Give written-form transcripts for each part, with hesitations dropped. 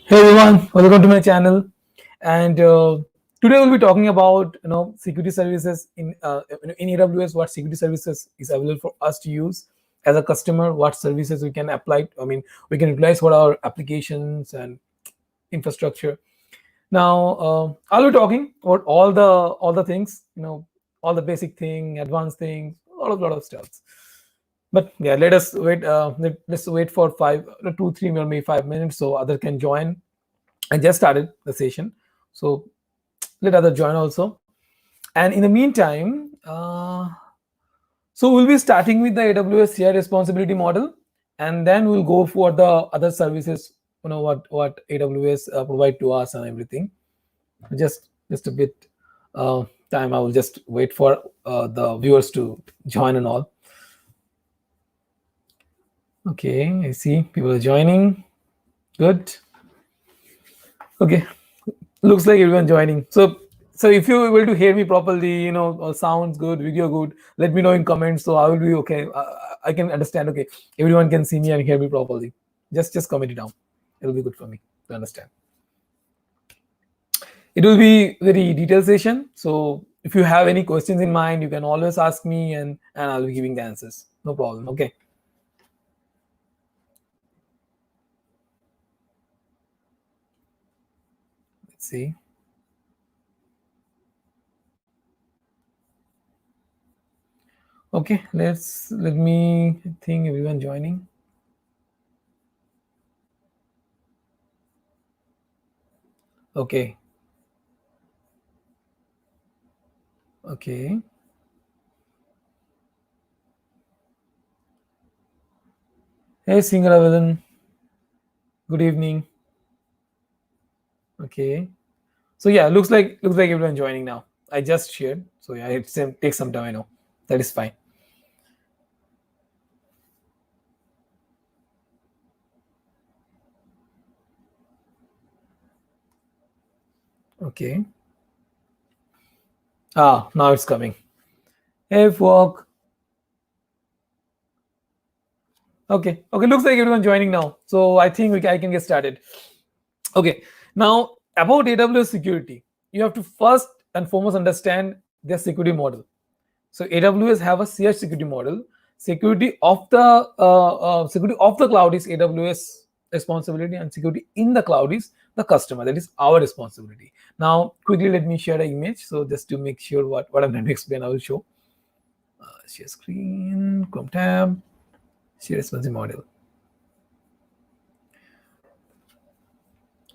Hey everyone, welcome to my channel. And today we'll be talking about security services in AWS. What security services is available for us to use as a customer? What services we can apply? We can utilize for our applications and infrastructure. Now, I'll be talking about all the things, all the basic thing, advanced things, lot of stuff. But yeah, let us wait. Let's wait for 2, 3, or maybe 5 minutes so other can join. I just started the session, so let other join also. And in the meantime, so we'll be starting with the AWS shared responsibility model, and then we'll go for the other services. What AWS provide to us and everything. Just a bit time. I will just wait for the viewers to join and all. Okay, I see people are joining. Good. Okay, looks like everyone joining. So if you're able to hear me properly, sounds good, video good, let me know in comments. So I will be okay. I can understand. Okay, everyone can see me and hear me properly. Just comment it down. It'll be good for me to understand. It will be very detailed session. So if you have any questions in mind, you can always ask me, and I'll be giving the answers. No problem. Okay. Let's see. Okay, let me think everyone joining. Okay. Okay. Hey, Singaravan. Good evening. Okay. So yeah, looks like everyone joining now. I just shared. So yeah, it takes some time. I know. That is fine. Okay. Now it's coming. Hey, folk. Okay. Looks like everyone joining now. So I think I can get started. Okay. Now about AWS security, you have to first and foremost understand their security model. So AWS have a shared security model. Security of the cloud is AWS responsibility, and security in the cloud is the customer. That is our responsibility. Now, quickly let me share an image. So just to make sure what I'm going to explain, I will show. Share screen, Chrome tab, share responsibility model.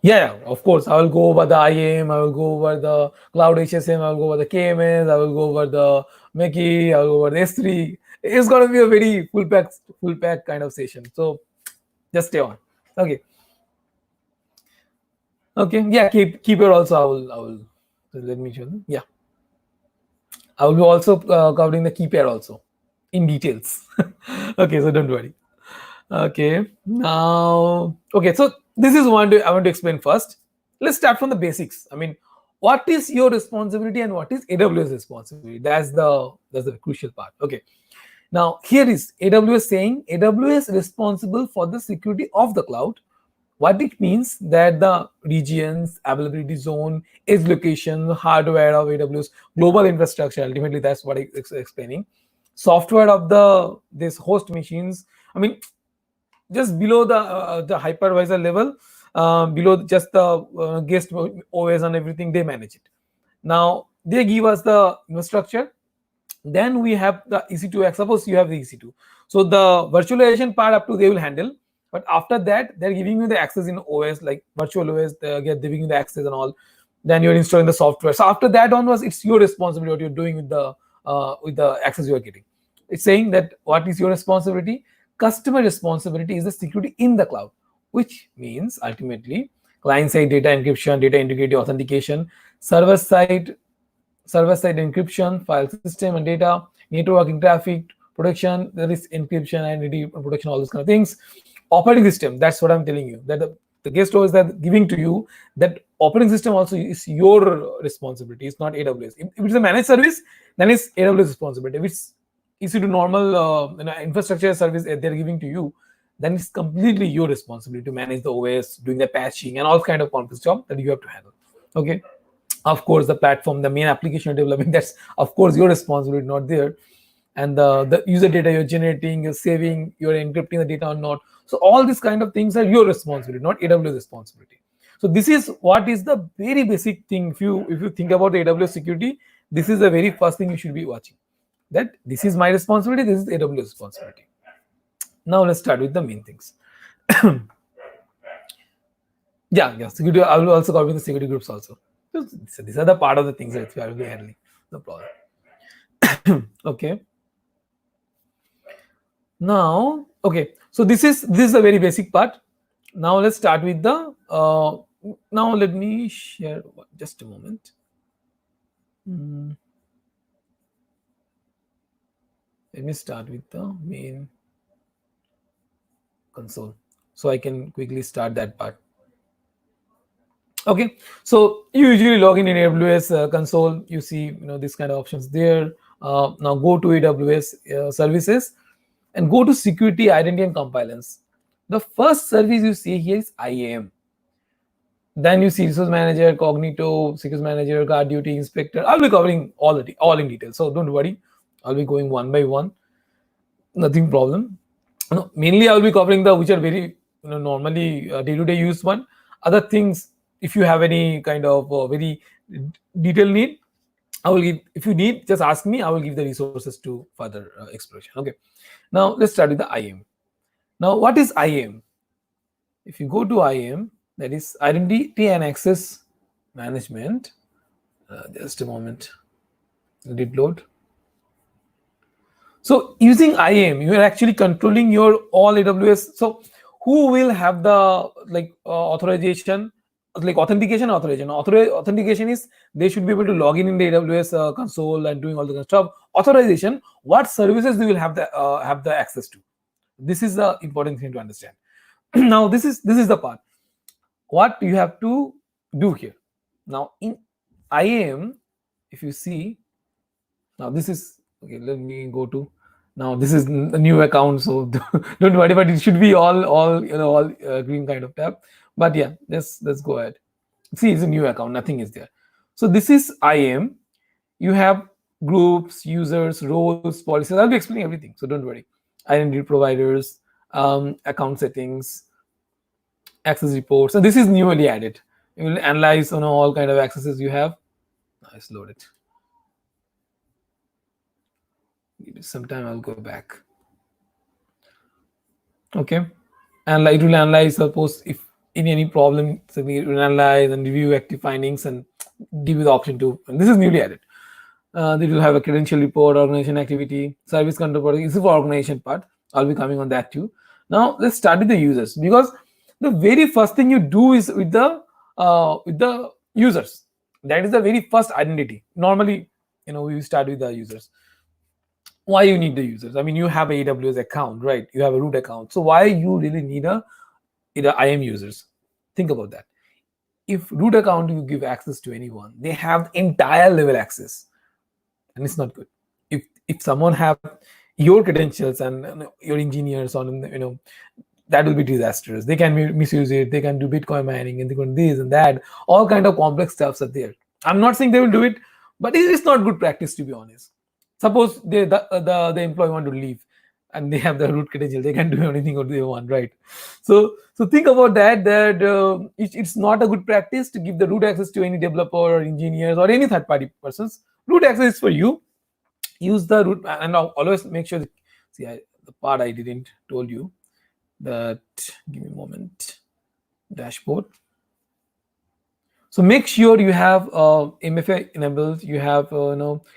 Yeah, of course. I will go over the IAM, I will go over the cloud HSM, I will go over the KMS, I will go over the Macie, I will go over the S3. It's going to be a very full pack kind of session. So just stay on. Okay. Yeah, keeper also I will let me show you. Yeah. I will be also covering the key pair also in details. Okay, so don't worry. Okay. Now, okay, so this is one I want to explain first. Let's start from the basics. What is your responsibility and what is AWS responsibility? That's the crucial part. Okay. Now, here is AWS saying AWS responsible for the security of the cloud. What it means that the regions, availability zone, edge location, hardware of AWS, global infrastructure. Ultimately, that's what it's explaining. Software of this host machines. Just below the hypervisor level, below just the guest OS and everything, they manage it. Now they give us the infrastructure. Then we have the EC2. Suppose you have the EC2. So the virtualization part up to they will handle. But after that, they're giving you the access in OS, like virtual OS, they're giving you the access and all. Then you're installing the software. So after that onwards, it's your responsibility what you're doing with the access you're getting. It's saying that what is your responsibility? Customer responsibility is the security in the cloud, which means ultimately client-side data encryption, data integrity authentication, server-side encryption, file system and data, networking traffic protection, there is encryption, identity protection, all those kind of things. Operating system, that's what I'm telling you, that the guest OS that giving to you, that operating system also is your responsibility. It's not AWS. If it's a managed service, then it's AWS responsibility. If it's EC2 normal infrastructure service they're giving to you, then it's completely your responsibility to manage the OS, doing the patching and all kind of complex job that you have to handle. Okay. Of course, the platform, the main application development, that's of course your responsibility, not there. And the user data you're generating, you're saving, you're encrypting the data or not. So all these kind of things are your responsibility, not AWS responsibility. So this is what is the very basic thing. If you think about the AWS security, this is the very first thing you should be watching. That this is my responsibility, this is AWS responsibility. Now let's start with the main things. Yeah, security. I will also cover the security groups also. So these are the part of the things that I will be handling. No problem. Okay. Now, okay. So this is the very basic part. Now let's start with the. Now let me share. Just a moment. Let me start with the main console, so I can quickly start that part. Okay, so you usually log in AWS console. You see, this kind of options there. Now go to AWS services and go to security, identity, and compliance. The first service you see here is IAM. Then you see resource manager, Cognito, security manager, GuardDuty, inspector. I'll be covering all in detail, so don't worry. I'll be going one by one. Nothing problem. Mainly I'll be covering the which are very normally day-to-day used one. Other things, if you have any kind of very detailed need, I will give. If you need, just ask me. I will give the resources to further exploration. Okay. Now let's start with the IAM. Now what is IAM? If you go to IAM, that is identity and access management. Just a moment. Let it load. So using IAM, you are actually controlling your all AWS. So who will have the authorization, like authentication? Authentication is they should be able to log in the AWS console and doing all the stuff. Authorization, what services they will have the access to. This is the important thing to understand. Now this is the part. What you have to do here. Now in IAM, if you see, now this is okay. Let me go to. Now this is a new account, so don't worry. But it should be all green kind of tab. But yeah, let's go ahead. See, it's a new account. Nothing is there. So this is IAM. You have groups, users, roles, policies. I'll be explaining everything, so don't worry. Identity providers, account settings, access reports. So this is newly added. You will analyze all kind of accesses you have. Let's load it. Sometime I'll go back. Okay, and it will analyze. Suppose if in any problem, so we will analyze and review active findings and give you the option to. And this is newly added. They will have a credential report, organization activity, service control part. This is for organization part. I'll be coming on that too. Now let's start with the users, because the very first thing you do is with the users. That is the very first identity. Normally, we start with the users. Why you need the users? I mean, you have a AWS account, right? You have a root account. So why you really need either IAM users? Think about that. If root account you give access to anyone, they have entire level access, and it's not good. If someone have your credentials and your engineers on, that will be disastrous. They can misuse it. They can do Bitcoin mining and they can do this and that. All kind of complex stuffs are there. I'm not saying they will do it, but it's not good practice, to be honest. Suppose the employee want to leave and they have the root credential, they can do anything what they want, right? So think about that. It's not a good practice to give the root access to any developer or engineers or any third-party persons. Root access is for you. Use the root, and always make sure. See, the part I didn't told you that. Give me a moment. Dashboard. So make sure you have MFA enabled. You have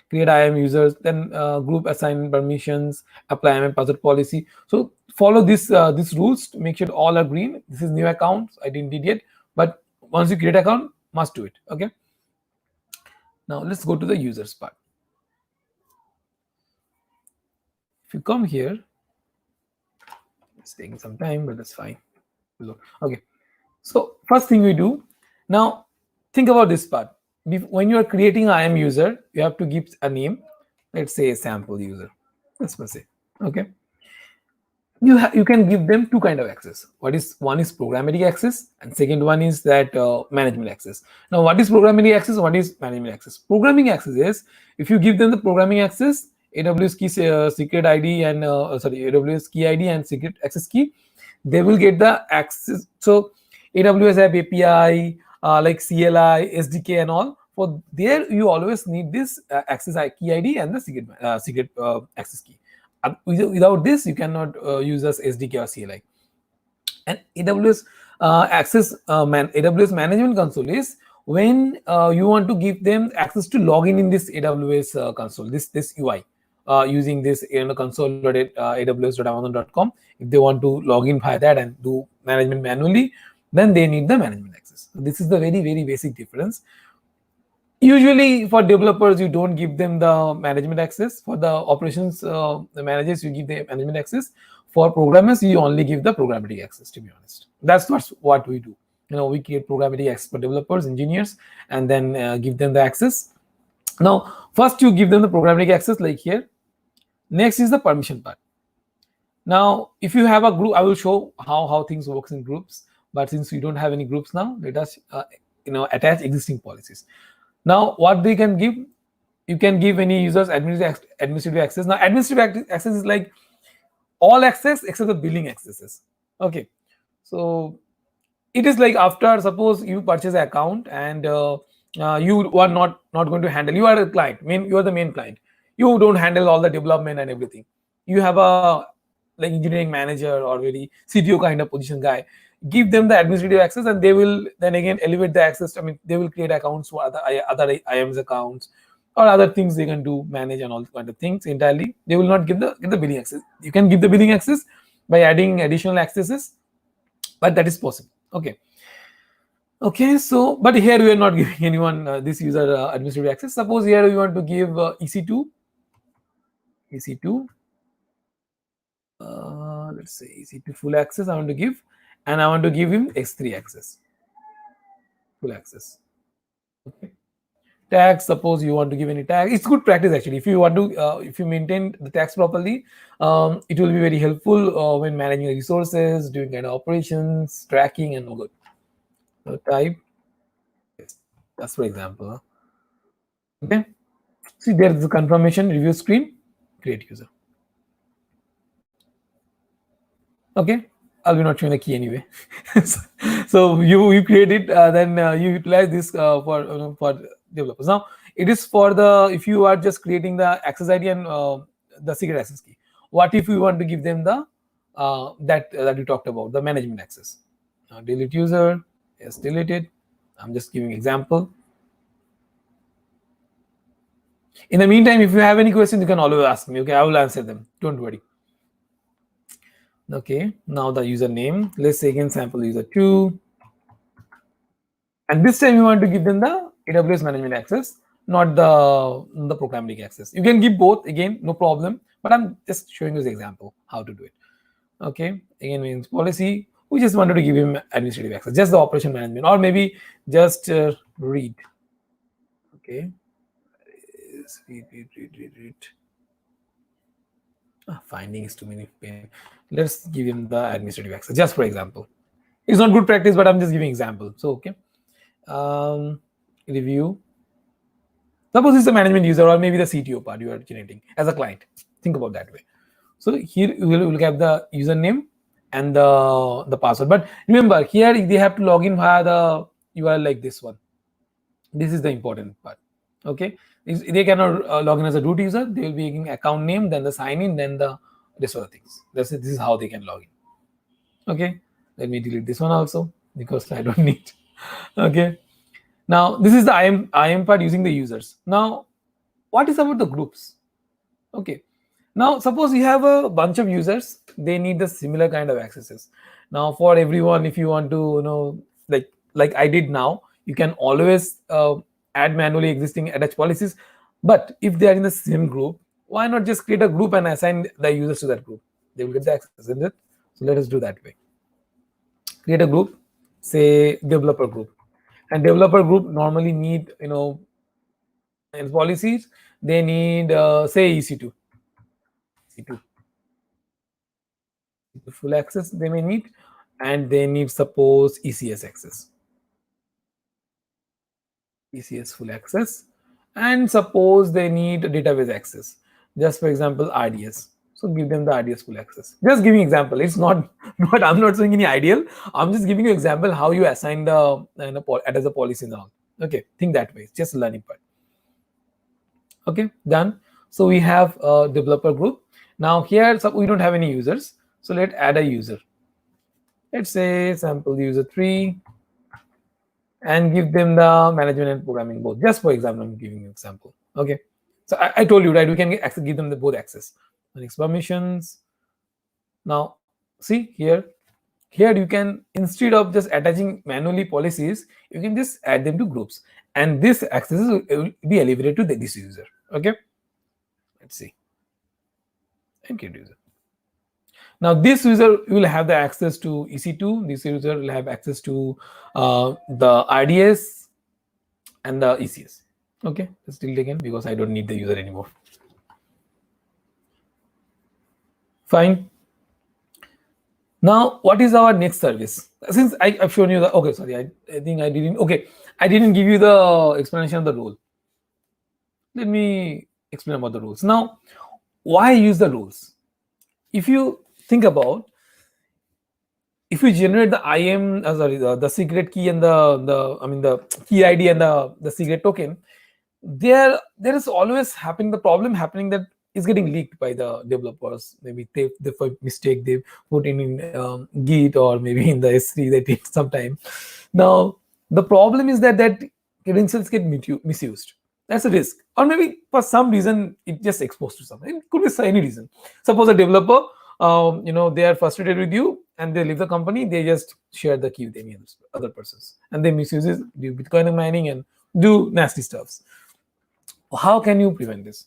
create IAM users, then group assign permissions, apply IAM password policy. So follow these rules to make sure all are green. This is new accounts. I didn't did yet, but once you create account, must do it. Okay. Now let's go to the users part. If you come here, it's taking some time, but that's fine. Okay. So first thing we do now. Think about this part. When you are creating an IAM user, you have to give a name. Let's say a sample user. Let's say. Okay. you can give them two kind of access. One is programmatic access, and second one is that management access. Now, what is programmatic access? What is management access? Programming access is if you give them the programming access, AWS key secret ID and AWS key ID and secret access key, they will get the access. So AWS have API like CLI, SDK, and all. For there, you always need this access key ID and the secret access key. Without this, you cannot use as SDK or CLI. And AWS AWS Management Console is when you want to give them access to login in this AWS console, this UI, using this console.aws.amazon.com. If they want to log in via that and do management manually, then they need the management access. So this is the very, very basic difference. Usually for developers, you don't give them the management access. For the operations the managers, you give the management access. For programmers, you only give the programmatic access, to be honest. That's what we do. We create programmatic access for developers, engineers, and then give them the access. Now, first you give them the programmatic access like here. Next is the permission part. Now, if you have a group, I will show how things works in groups. But since we don't have any groups now, let us attach existing policies. Now, what they can give, you can give any users administrative access. Now, administrative access is like all access except the billing accesses. Okay, so it is like after, suppose you purchase an account and you are not going to handle. You are a client. You are the main client. You don't handle all the development and everything. You have a like engineering manager or very CTO kind of position guy. Give them the administrative access, and they will then again elevate the access. They will create accounts for other IAMS accounts or other things they can do, manage and all kind of things entirely. They will not give the billing access. You can give the billing access by adding additional accesses, but that is possible. Okay, so but here we are not giving anyone this user administrative access. Suppose here we want to give EC2, let's say EC2 full access I want to give, and I want to give him X3 access, full access. Okay. Tags, suppose you want to give any tag. It's good practice actually. If you want to, if you maintain the tags properly, it will be very helpful when managing resources, doing kind of operations, tracking, and all good. So type, that's for example. Okay. See, there is a confirmation review screen. Create user. Okay. I'll be not showing a key anyway. So you create it, then you utilize this for developers. Now it is for the, if you are just creating the access ID and the secret access key. What if we want to give them the that you talked about, the management access? Delete user, yes, delete it. I'm just giving example. In the meantime, if you have any questions, you can always ask me. Okay, I will answer them. Don't worry. Okay, now the username. Let's say again sample user 2. And this time you want to give them the AWS management access, not the programmatic access. You can give both, again, no problem. But I'm just showing you the example how to do it. Okay, again means policy. We just wanted to give him administrative access, just the operation management, or maybe just read. Okay, read. Finding is too many pain. Let's give him the administrative access, just for example. It's not good practice, but I'm just giving example. So okay, review. Suppose it's a management user or maybe the CTO part you are generating as a client. Think about that way. So here we will have the username and the password. But remember, here they have to log in via the URL like this one. This is the important part. Okay, they cannot log in as a root user. They will be giving account name, then the sign in, then the rest of the things. This is how they can log in. Okay, let me delete this one also because I don't need. Okay, now this is the IAM part using the users. Now, what is about the groups? Okay, now suppose you have a bunch of users, they need the similar kind of accesses. Now for everyone, if you want to like I did now, you can always add manually existing attach policies. But if they are in the same group, why not just create a group and assign the users to that group? They will get the access, isn't it? So let us do that way. Create a group, say developer group, and developer group normally need and policies. They need say EC2. full access they may need, and they need suppose ECS access. ECS full access, and suppose they need database access. Just for example, RDS. So give them the RDS full access. Just giving example. It's not I'm not saying any ideal. I'm just giving you example how you assign the as a policy now. Okay, think that way. It's just learning part. Okay, done. So we have a developer group. Now here, so we don't have any users. So let's add a user. Let's say sample user 3, and give them the management and programming both. Just for example, I'm giving you an example. Okay. So I told you, right, we can give them both access. Next, permissions. Now, see here you can, instead of just attaching manually policies, you can just add them to groups. And this access will be elevated to this user. Okay. Let's see. And get user. Now this user will have the access to EC2. This user will have access to the RDS and the ECS. Okay, let's delete again because I don't need the user anymore. Fine. Now, what is our next service? Since I've shown you the, okay, sorry, I think I didn't, okay, I didn't give you the explanation of the role. Let me explain about the rules. Now, why use the rules? If you think about, if you generate the IAM, the secret key and the key ID and the secret token, there is always happening the problem happening that is getting leaked by the developers. Maybe they for mistake they put in Git, or maybe in the S3 they take some time. Now the problem is that credentials get misused. That's a risk, or maybe for some reason it just exposed to something. It could be any reason. Suppose a developer, they are frustrated with you and they leave the company. They just share the key with any other persons, and they misuse it, do Bitcoin mining and do nasty stuffs. How can you prevent this?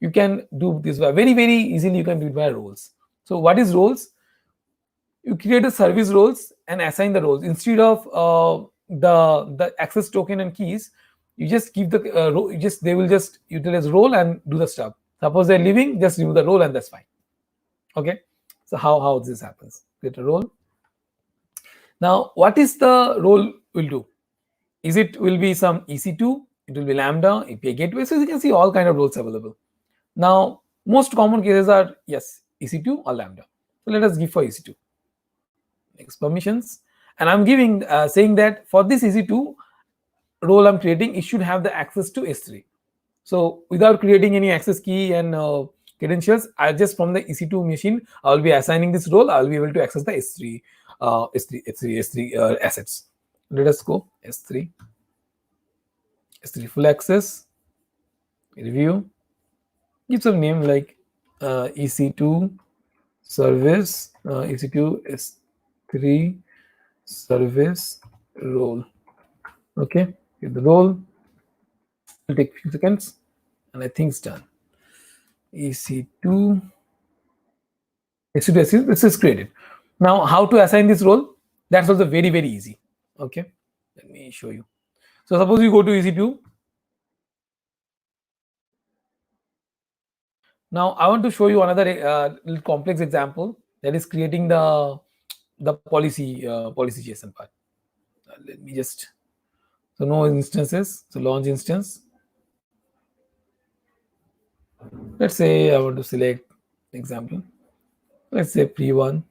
You can do this by very easily. You can do it by roles. So what is roles? You create a service roles and assign the roles instead of the access token and keys. You just give the they will just utilize role and do the stuff. Suppose they're leaving, just remove the role and that's fine. Okay. So how this happens? Create a role. Now what is the role will do? Is it will be some EC2? It will be Lambda, API gateway. So you can see all kind of roles available. Now, most common cases are, yes, EC2 or Lambda. So let us give for EC2. Next, permissions. And I'm giving, saying that for this EC2 role I'm creating, it should have the access to S3. So without creating any access key and credentials, I just from the EC2 machine, I'll be assigning this role. I'll be able to access the S3 assets. Let us go S3 full access, review, give some name like EC2 service, EC2 S3 service role. Okay, give the role. It'll take a few seconds, and I think it's done. EC2 S3 this is created. Now, how to assign this role? That's also very easy. Okay, let me show you. So suppose you go to EC2. Now I want to show you another little complex example, that is creating the policy JSON part. Let me just, so no instances, so launch instance. Let's say I want to select example. Let's say pre1,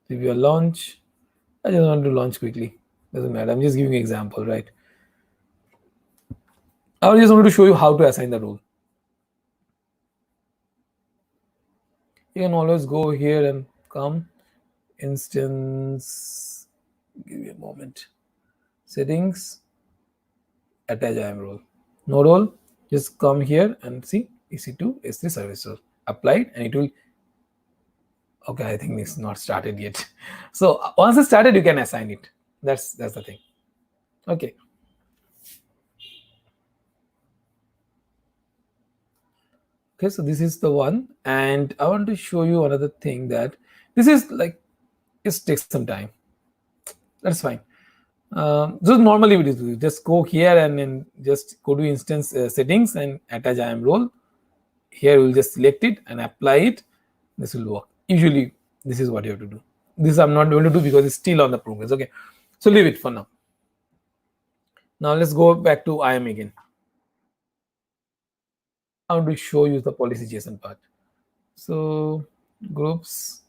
preview launch. I just want to launch quickly. Doesn't matter. I'm just giving an example, right? I just wanted to show you how to assign the role. You can always go here and come instance. Give me a moment. Settings, attach IAM role. No role. Just come here and see EC2 S3 service role. Applied, and it will. Okay, I think it's not started yet. So once it's started, you can assign it. That's the thing. Okay. Okay, so this is the one, and I want to show you another thing, that this is like, it takes some time. That's fine. So normally we do, just go here and then just go to instance settings and attach IAM role. Here we'll just select it and apply it. This will work. Usually This is what you have to do. This I'm not going to do because it's still on the progress. Okay, so leave it for now. Now let's go back to IAM again. I want to show you the policy JSON part. So groups,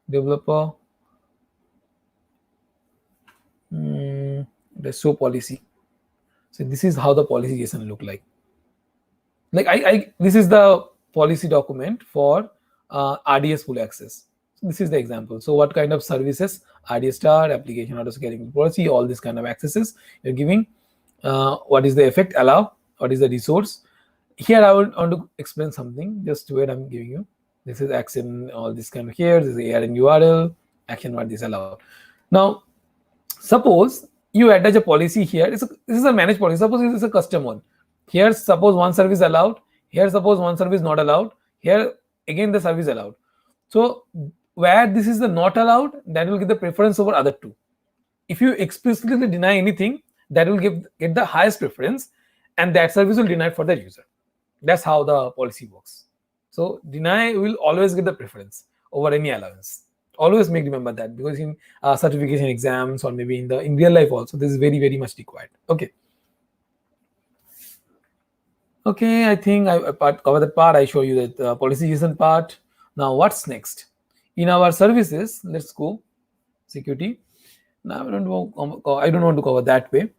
developer, let's show policy. So this is how the policy JSON look like. Like this is the policy document for RDS full access. So this is the example. So what kind of services? RDS star, application auto scaling policy, all these kind of accesses you're giving. What is the effect? Allow. What is the resource? Here I want to explain something. Just where I'm giving you. This is action, all this kind of here. This is ARN URL, action what this allowed. Now, suppose you attach a policy here. This is a managed policy. Suppose this is a custom one. Here, suppose one service allowed. Here, suppose one service not allowed. Here, again the service allowed. So where this is the not allowed, that will get the preference over other two. If you explicitly deny anything, that will get the highest preference, and that service will deny for the user. That's how the policy works. So deny will always get the preference over any allowance. Always remember that, because in certification exams or maybe in real life also, this is very, very much required. Okay. Okay, I think I cover that part. I show you that policy JSON part. Now what's next? In our services, let's go security. Now I don't want to cover that way.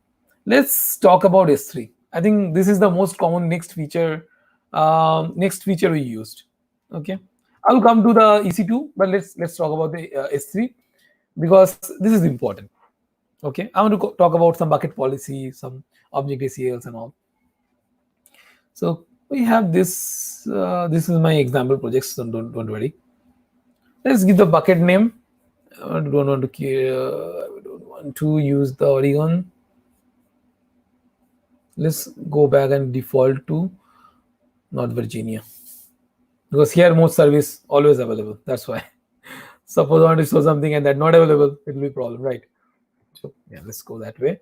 Let's talk about S3. I think this is the most common next feature we used. Okay, I'll come to the EC2, but let's talk about the S3, because this is important. Okay, I want to talk about some bucket policy, some object ACLs and all. So we have this. This is my example project, so don't worry. Let's give the bucket name. I don't want to use the Oregon. Let's go back and default to North Virginia, because here most service always available. That's why. Suppose I want to show something and that not available, it will be a problem, right? So yeah, let's go that way.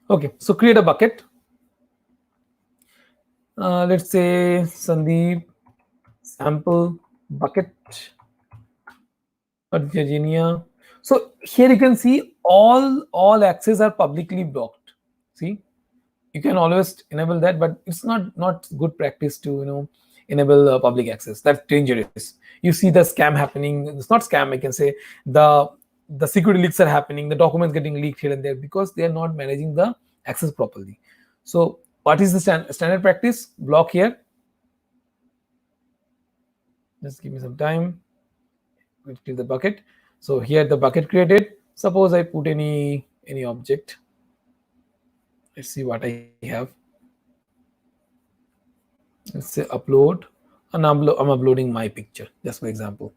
Okay, so create a bucket. Let's say Sandeep sample bucket Virginia. So here you can see all access are publicly blocked. See, you can always enable that, but it's not good practice to enable public access. That's dangerous. You see the scam happening. It's not scam. I can say the security leaks are happening. The documents getting leaked here and there because they are not managing the access properly. So what is the standard practice? Block here. Just give me some time. We'll create the bucket. So here the bucket created. Suppose I put any object. Let's see what I have. Let's say upload, and I'm uploading my picture, just for example.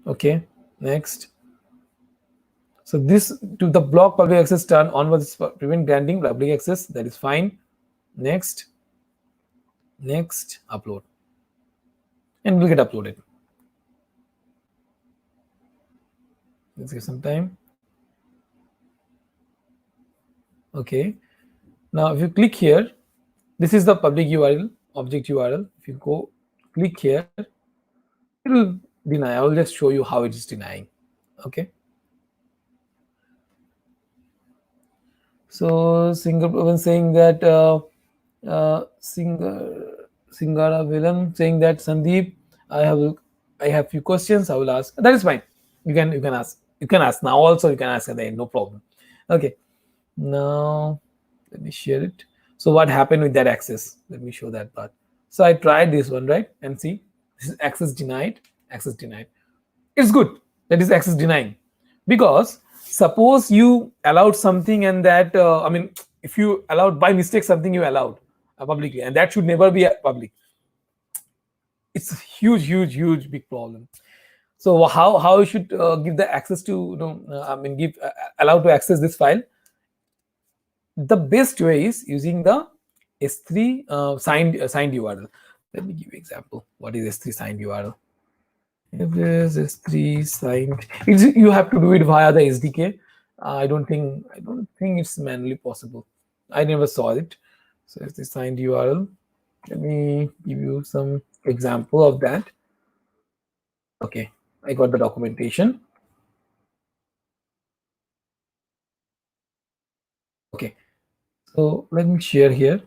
Okay, next. So this to the block public access turn on was prevent granting public access. That is fine. Next, upload, and will get uploaded. Let's give some time. Okay. Now, if you click here, this is the public URL, object URL. If you go click here, it will deny. I will just show you how it is denying. Okay. So Singapore saying that Singara Villain saying that Sandeep, I have few questions. I will ask. That is fine. You can ask. You can ask now. Also, you can ask at the end. No problem. Okay. Now let me share it. So what happened with that access? Let me show that part. So I tried this one, right? And see, this is access denied. Access denied. It's good that is access denying, because suppose you allowed something and that I mean, if you allowed by mistake something you allowed publicly, and that should never be public. It's a huge big problem. So how you should give the access to allow to access this file? The best way is using the S3 signed URL. Let me give you an example. What is S3 signed URL? If there's S3 signed, you have to do it via the SDK. I don't think it's manually possible. I never saw it. So it's the signed URL. Let me give you some example of that. Okay, I got the documentation. Okay, so let me share here.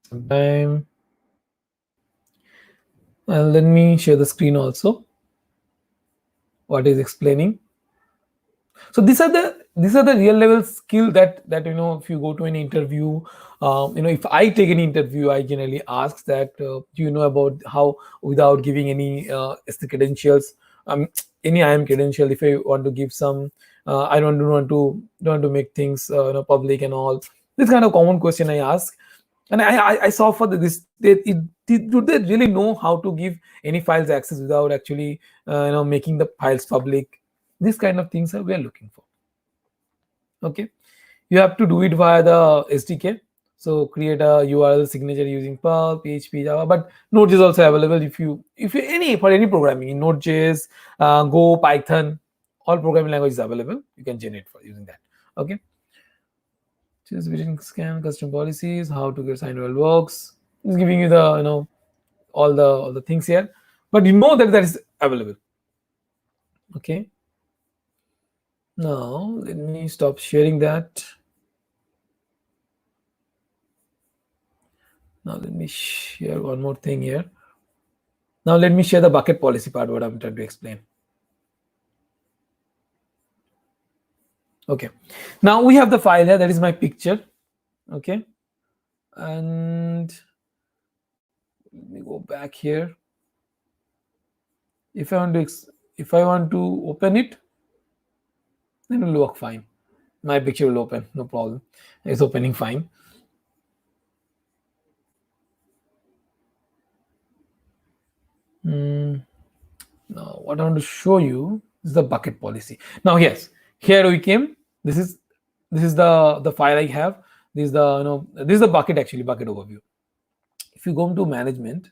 Sometime, and let me share the screen also. What is explaining? So these are the real level skill that if you go to an interview, if I take an interview, I generally ask that do you know about how, without giving any credentials, any IAM credential. If I want to give some, I don't want to make things public and all. This kind of common question I ask, and I saw for this. Do they really know how to give any files access without actually making the files public? These kind of things are we are looking for. Okay, you have to do it via the SDK. So create a URL signature using Perl, PHP, Java, but Node is also available if you any for any programming in Node.js, Go, Python, all programming languages available. You can generate for using that. Okay. Just vision scan custom policies, how to get signed well works. It's giving you the all the things here, but that is available. Okay. Now let me stop sharing that. Now let me share one more thing here. Now let me share the bucket policy part, what I'm trying to explain. Okay. Now we have the file here. That is my picture. Okay. And let me go back here. If I want to open it, then it will work fine. My picture will open, no problem. It's opening fine. Now what I want to show you is the bucket policy. Now yes, here we came. This is the file I have. This is the bucket, actually bucket overview. If you go into management,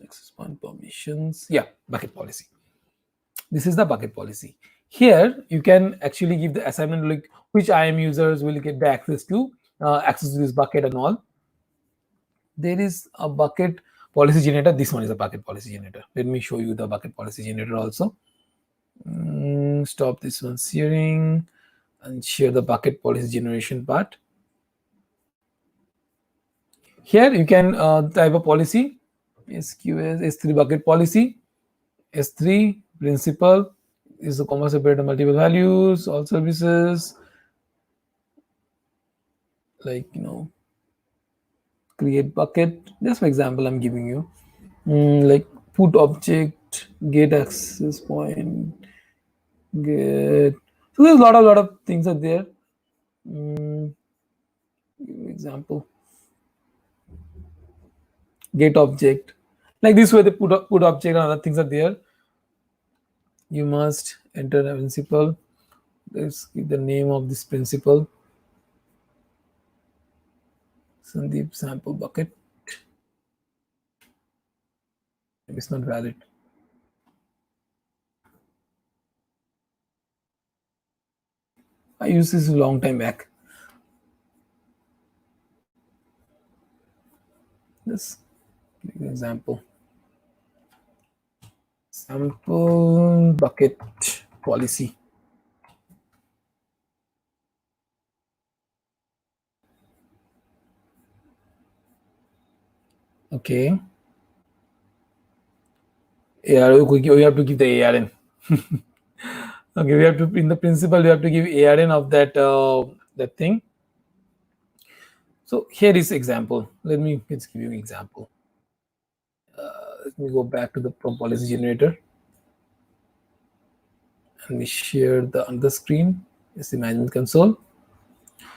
access point permissions, yeah, bucket policy. This is the bucket policy. Here you can actually give the assignment, like which IAM users will get the access to this bucket and all. There is a bucket policy generator. This one is a bucket policy generator. Let me show you the bucket policy generator also. Stop this one sharing and share the bucket policy generation part. Here you can type a policy, SQS S3 bucket policy. S3 principal is the comma separator multiple values, all services, like create bucket. Just for example, I'm giving you like put object, get access point, get. So there's a lot of things are there. Example, get object, like this way. The put object and other things are there. You must enter a principal. Let's give the name of this principal, Sandeep sample bucket. It's not valid. I used this a long time back. Let's give an example. Sample bucket policy. Okay. ARN, we have to give the ARN. Okay, we have to, in the principal, we have to give ARN of that that thing. So here is example. Let me give you an example. Let me go back to the policy generator. And we share the on the screen is the management console.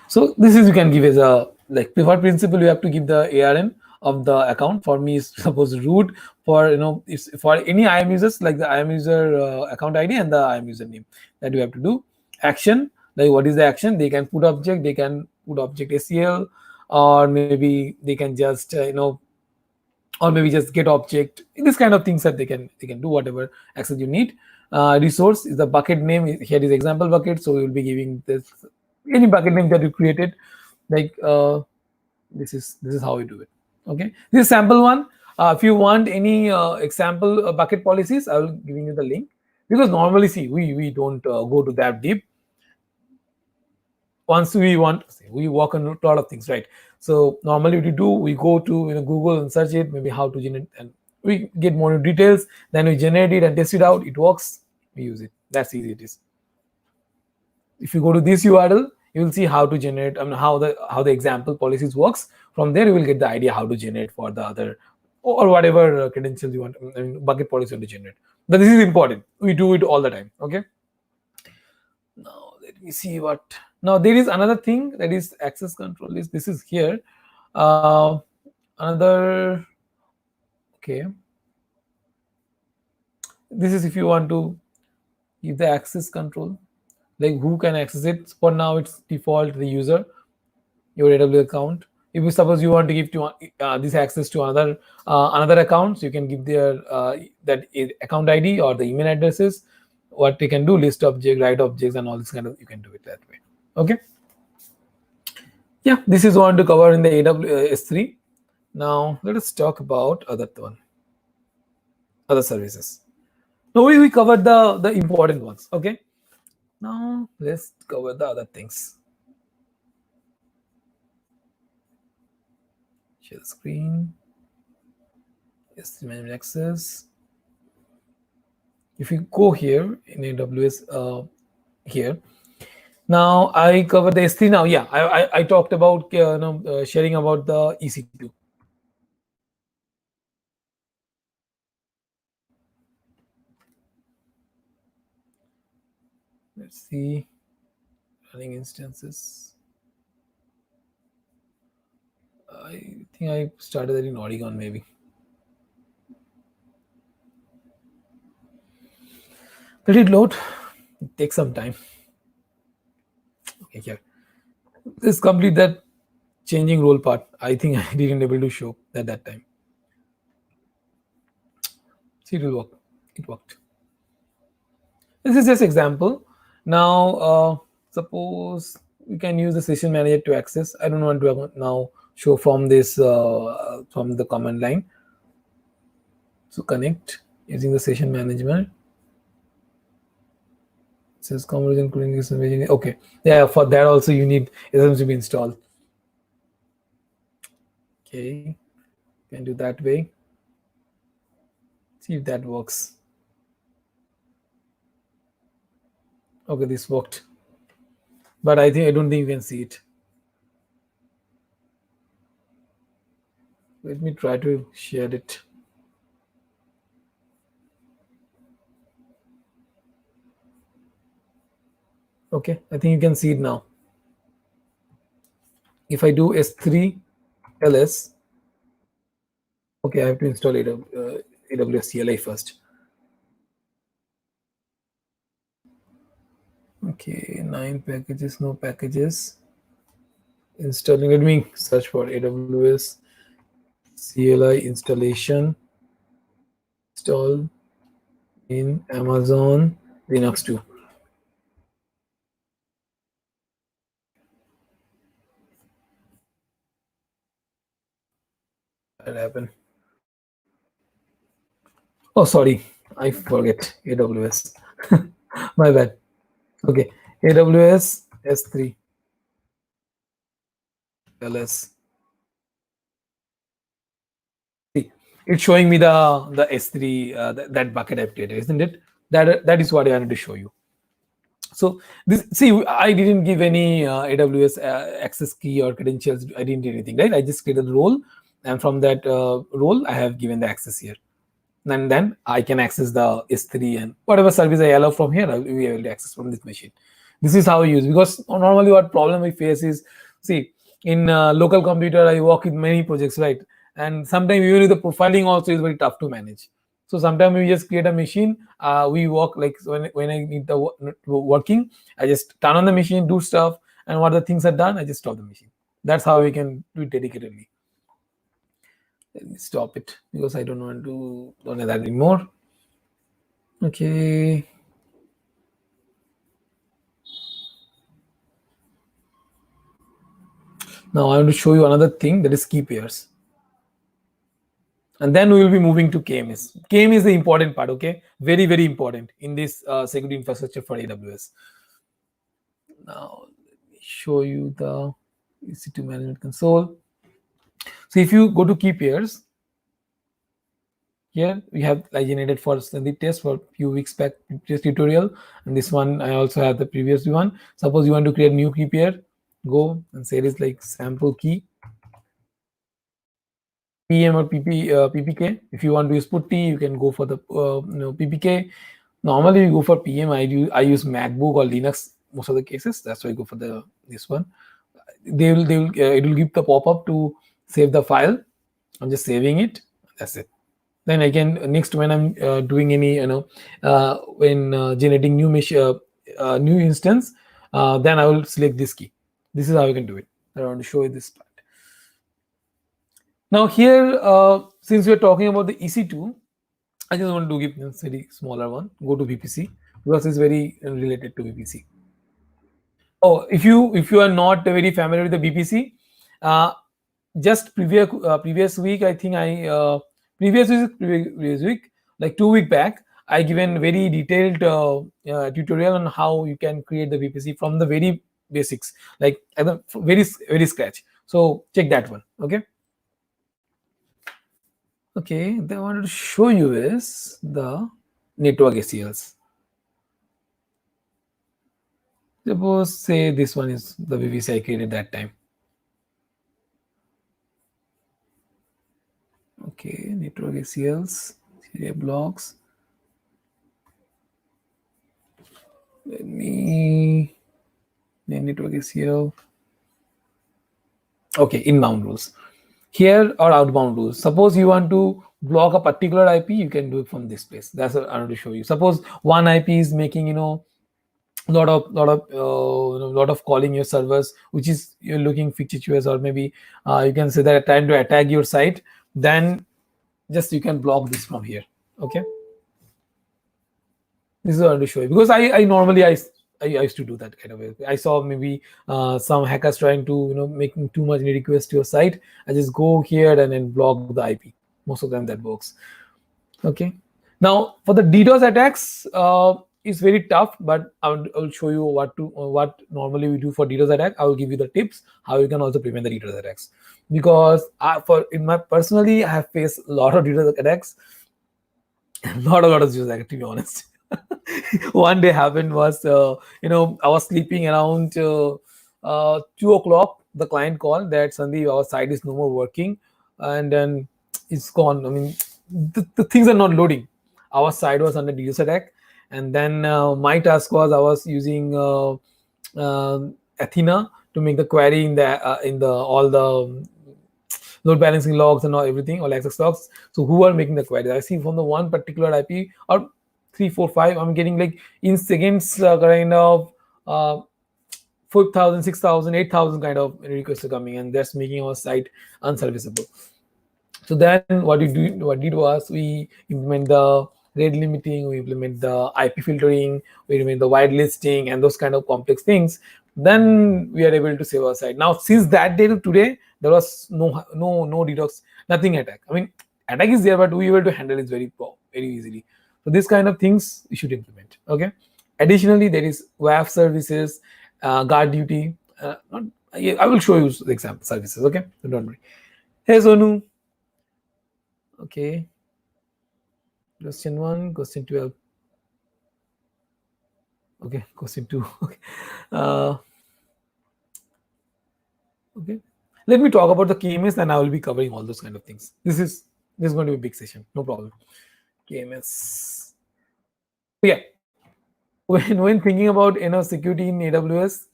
So this is, you can give as a, like, for principal, you have to give the ARN of the account. For me, is suppose root. For if for any IAM users, like the IAM user account ID and the IAM user name, that you have to do. Action, like what is the action? They can put object, they can put object ACL, or maybe they can just or maybe just get object. This kind of things that they can do whatever access you need. resource is the bucket name. Here is example bucket, so we will be giving this any bucket name that you created, like this is how we do it. Okay, this is sample one. If you want any example bucket policies, I will giving you the link, because normally, see, we don't go to that deep. Once we work on a lot of things, right? So normally what we do, we go to Google and search it, maybe how to generate, and we get more details, then we generate it and test it out. It works, we use it. That's easy it is. If you go to this URL, you will see how to generate, how the example policies works. From there you will get the idea how to generate for the other or whatever credentials you want, bucket policy to generate. But this is important, we do it all the time. Okay, now let me see what. Now there is another thing, that is access control. This is here. Another, okay, this is if you want to give the access control, like who can access it. For now it's default the user, your AWS account. If you suppose you want to give to this access to another accounts, you can give their that account ID or the email addresses. What you can do, list object, write objects, and all this kind of, you can do it that way. Okay, yeah, this is one to cover in the AWS S3. Now let us talk about other services. Now we covered the important ones. Okay, now let's cover the other things. Share the screen. Yes, manage access. If you go here in AWS here, now I cover the S3 now. Yeah, I talked about sharing about the EC2. Let's see, running instances. I think I started that in Oregon, maybe. Let it load. It takes some time. Okay, here. Let's complete that changing role part. I think I didn't able to show at that time. See, it will work. It worked. This is just example. Now, suppose we can use the session manager to access. I don't want to now show from this from the command line. So connect using the session management. It says conversion including this. Okay, yeah. For that also you need SSM to be installed. Okay, can do that way. See if that works. Okay, this worked, but I don't think you can see it. Let me try to share it. Okay, I think you can see it now. If I do S3 ls, okay, I have to install AWS CLI first. Okay, 9 packages, no packages. Installing, let me search for AWS CLI installation. Install in Amazon Linux 2. That happened. Oh, sorry, I forget AWS. My bad. Okay, AWS S3 ls. See, it's showing me the S3 that bucket I've created, isn't it? That is what I wanted to show you. So this, see, I didn't give any AWS access key or credentials. I didn't do anything, right? I just created a role, and from that role, I have given the access here. And then I can access the S3 and whatever service I allow from here, I will be able to access from this machine. This is how I use, because normally what problem we face is, see, in local computer, I work with many projects, right? And sometimes even the profiling also is very tough to manage. So sometimes we just create a machine. We work like when I need the working, I just turn on the machine, do stuff, and what the things are done, I just stop the machine. That's how we can do it dedicatedly. Let me stop it because I don't want to do that anymore. Okay, Now I want to show you another thing, that is key pairs. And then we will be moving to KMS. KMS is the important part, okay? Very, very important in this security infrastructure for AWS. Now, let me show you the EC2 management console. So if you go to key pairs, here we have I generated for the test for a few weeks back previous tutorial, and this one I also have the previous one. Suppose you want to create a new key pair, go and say it is like sample key PM or PPK. If you want to use putty, you can go for the PPK. Normally we go for PM. I use MacBook or Linux most of the cases. That's why I go for this one. It will give the pop-up to save the file. I'm just saving it. That's it. Then again, next when I'm doing any when generating new new instance, then I will select this key. This is how you can do it. I want to show you this part. Now here, since we're talking about the EC2, I just want to give a very smaller one. Go to VPC because it's very related to VPC. Oh, if you are not very familiar with the VPC, just previous week, I think previous week, like 2 weeks back, I given very detailed tutorial on how you can create the VPC from the very basics, like very scratch. So check that one. Okay, then I wanted to show you is the network ACLs. Suppose say this one is the VPC I created that time. Okay, network ACLs, CA blocks. Let me network ACL. Okay, inbound rules. Here are outbound rules. Suppose you want to block a particular IP, you can do it from this place. That's what I want to show you. Suppose one IP is making lot of calling your servers, which is you're looking fictitious, or maybe you can say that trying to attack your site. Then just you can block this from here. Okay, this is what I want to show you because I normally I used to do that kind of way. I saw maybe some hackers trying to making too much requests to your site. I just go here and then block the IP. Most of them that works. Okay. Now for the DDoS attacks, it's very tough, but I will show you what normally we do for DDoS attack. I will give you the tips how you can also prevent the DDoS attacks, because personally I have faced a lot of DDoS attacks. Not a lot of DDoS attacks, to be honest. One day happened was I was sleeping around 2 o'clock. The client called that Sandeep, our site is no more working, and then it's gone. I mean, the things are not loading. Our site was under DDoS attack, and then my task was I was using Athena to make the query in the all the load balancing logs and everything, all access logs. So who are making the queries? I see from the one particular IP or 3, 4, 5, I'm getting like in seconds kind of 4,000, 6,000, 8,000 kind of requests are coming, and that's making our site unserviceable. So then what we did was we implement the rate limiting, we implement the IP filtering, we implement the whitelisting and those kind of complex things. Then we are able to save our site. Now, since that day to today, there was no DDoS, nothing attack. I mean, attack is there, but we were able to handle it very easily. So this kind of things we should implement. Okay. Additionally, there is WAF services, GuardDuty. I will show you the example services. Okay, so don't worry. Hey Sonu. Okay. Question 1, question 12. Okay, question 2. Okay. Okay. Let me talk about the KMS, and I will be covering all those kind of things. This is going to be a big session. No problem. KMS. Yeah. When thinking about security in AWS,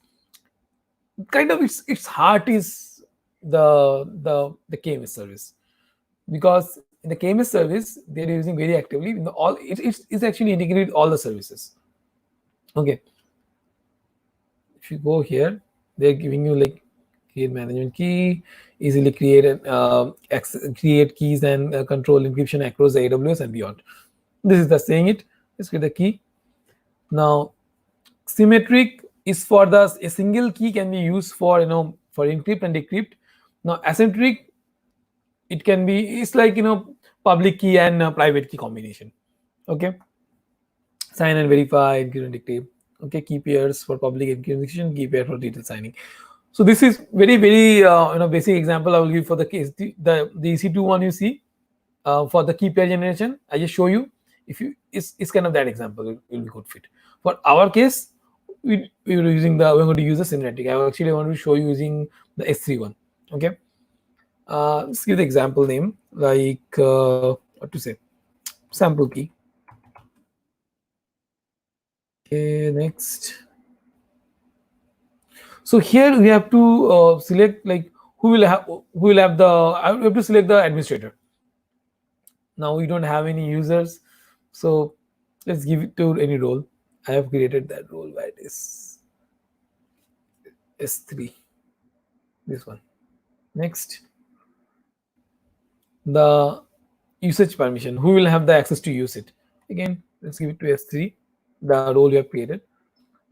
kind of its heart is the KMS service, because in the KMS service they're using very actively in it's actually integrated with all the services. Okay. If you go here, they're giving you like create management key, easily create keys and control encryption across the AWS and beyond. This is the saying it. Let's create the key. Now, symmetric is for a single key can be used for for encrypt and decrypt. Now asymmetric, it can be, it's like public key and private key combination. Okay, sign and verify, encrypt and decrypt. Okay, key pairs for public encryption, key pair for detailed signing. So this is very basic example I will give for the case. The EC2 one you see for the key pair generation, I just show you. If you, it's kind of that example, it will be good fit. For our case, we're going to use the synthetic. I actually want to show you using the S3 one. Okay, let's give the example name like what to say, sample key. Okay, next. So here we have to select like who will have the. I have to select the administrator. Now we don't have any users, so let's give it to any role. I have created that role by this S3, this one. Next, the usage permission. Who will have the access to use it? Again, let's give it to S3, the role you have created.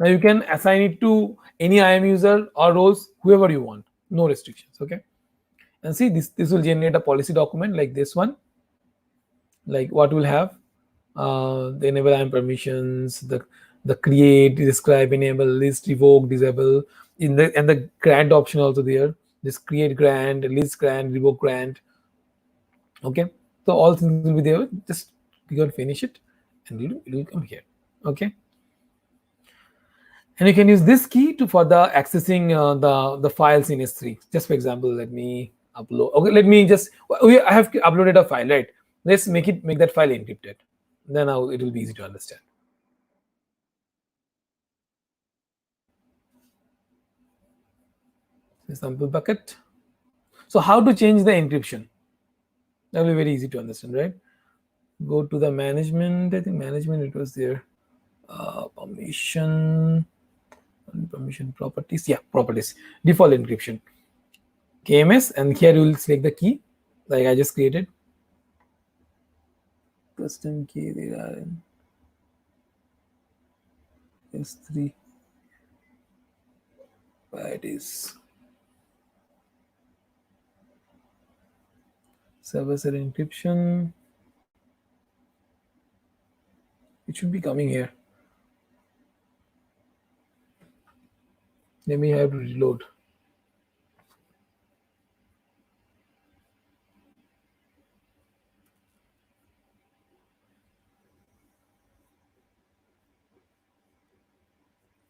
Now you can assign it to any IAM user or roles, whoever you want. No restrictions. Okay, and see this will generate a policy document like this one. Like what will have the enable IAM permissions, the create, describe, enable, list, revoke, disable, and the grant option also there. This create grant, list grant, revoke grant. Okay, so all things will be there. Just click on finish it, and it will come here. Okay, and you can use this key to for the accessing the files in S3. Just for example, let me upload. Okay, let me just. I have uploaded a file, right? Let's make that file encrypted. Then now it will be easy to understand. Sample bucket. So how to change the encryption? That will be very easy to understand, right? Go to the management. I think management, it was there. Permission properties. Yeah, properties. Default encryption. KMS, and here you will select the key like I just created. Custom key there are in S3. Where it is. Server-side encryption. It should be coming here. Let me have to reload.